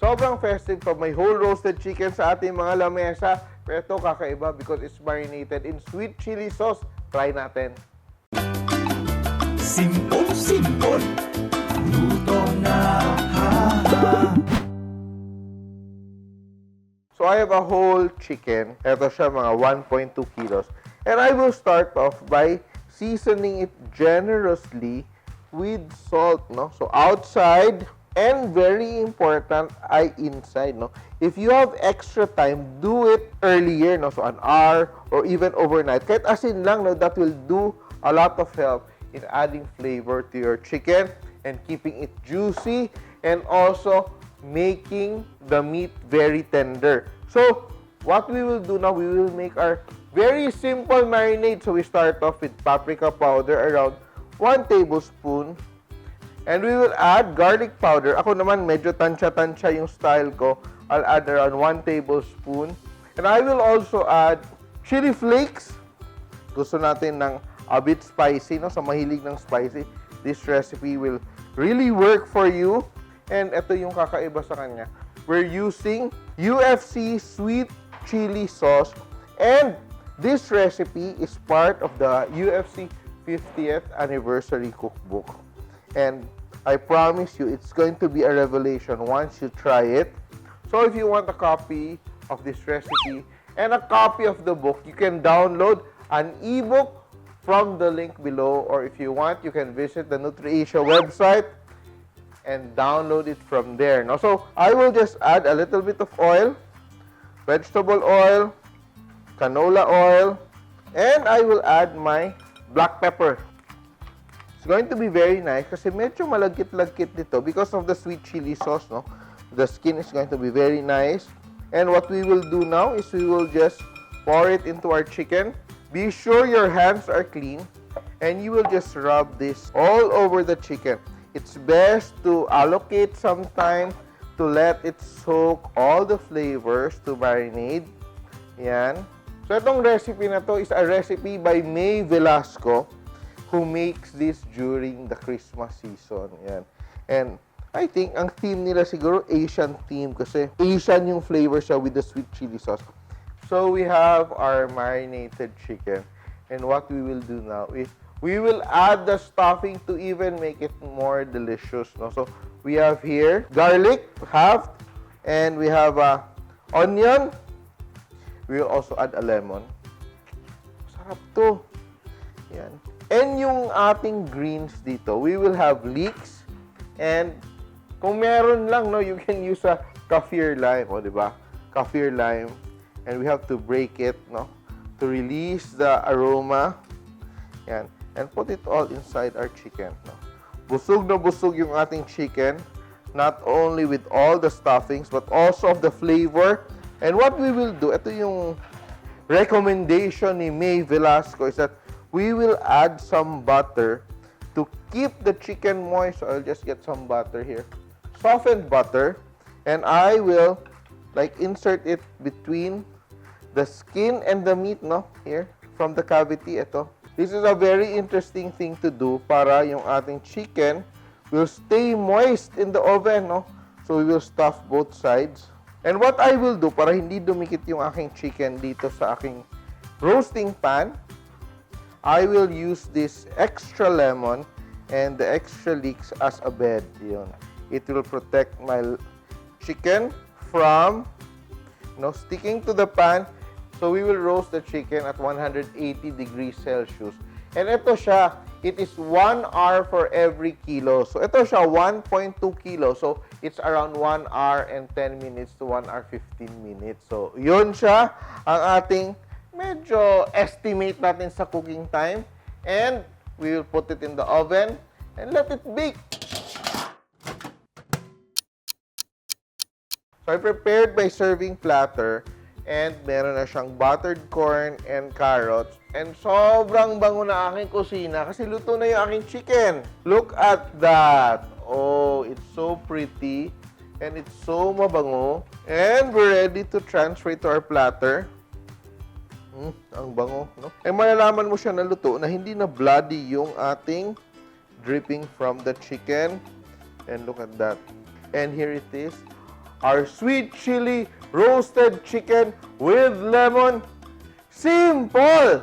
sobrang festive pa. May whole roasted chicken sa ating mga lamesa. Pero ito kakaiba because it's marinated in sweet chili sauce. Try natin. Simple, luto na So I have a whole chicken. Ito siya, mga 1.2 kilos. And I will start off by seasoning it generously with salt, no? So outside, and very important ay inside, no? If you have extra time, do it earlier, no? So an hour or even overnight. Kahit asin lang, no? That will do a lot of help in adding flavor to your chicken and keeping it juicy and also making the meat very tender. So what we will do now, we will make our very simple marinade. So we start off with paprika powder, around 1 tablespoon. And we will add garlic powder. Ako naman, medyo tansya-tansya yung style ko. I'll add around 1 tablespoon. And I will also add chili flakes. Gusto natin ng a bit spicy, no? So mahilig ng spicy. This recipe will really work for you. And ito yung kakaiba sa kanya. We're using UFC sweet chili sauce. And this recipe is part of the UFC 50th anniversary cookbook. And I promise you, it's going to be a revelation once you try it. So if you want a copy of this recipe and a copy of the book, you can download an ebook from the link below. Or if you want, you can visit the NutriAsia website and download it from there. Now, so I will just add a little bit of oil, vegetable oil, canola oil, and I will add my black pepper. It's going to be very nice kasi medyo malagkit-lagkit dito because of the sweet chili sauce, no? The skin is going to be very nice. And what we will do now is we will just pour it into our chicken. Be sure your hands are clean and you will just rub this all over the chicken. It's best to allocate some time to let it soak all the flavors to marinade. Yan. So, itong recipe na to is a recipe by May Velasco who makes this during the Christmas season. Yan. And I think ang theme nila siguro Asian theme kasi Asian yung flavor siya with the sweet chili sauce. So, we have our marinated chicken. And what we will do now is we will add the stuffing to even make it more delicious. No? So, we have here garlic, half, and we have onion. We will also add a lemon. Sarap to. Yan. And yung ating greens dito, we will have leeks. And kung meron lang, no, you can use a kaffir lime. O, diba? Kaffir lime. And we have to break it, no, to release the aroma. Yan. And put it all inside our chicken. No? Busog na busog yung ating chicken, not only with all the stuffings, but also of the flavor. And what we will do, ito yung recommendation ni May Velasco, is that we will add some butter to keep the chicken moist. So I'll just get some butter here. Softened butter. And I will like insert it between the skin and the meat, no? Here, from the cavity, ito. This is a very interesting thing to do para yung ating chicken will stay moist in the oven, no? So we will stuff both sides. And what I will do para hindi dumikit yung aking chicken dito sa aking roasting pan, I will use this extra lemon and the extra leeks as a bed. Yun. It will protect my chicken from, sticking to the pan. So, we will roast the chicken at 180 degrees Celsius. And ito siya, it is 1 hour for every kilo. So, ito siya, 1.2 kilo. So, it's around 1 hour and 10 minutes to 1 hour 15 minutes. So, yun siya, ang ating medyo estimate natin sa cooking time. And, we will put it in the oven and let it bake. So, I prepared my serving platter. And meron na siyang buttered corn and carrots. And sobrang bango na aking kusina kasi luto na yung aking chicken. Look at that. Oh, it's so pretty. And it's so mabango. And we're ready to transfer it to our platter. Ang bango, no? Eh, malalaman mo siya na luto na hindi na bloody yung ating dripping from the chicken. And look at that. And here it is. our sweet chili roasted chicken with lemon. Simple!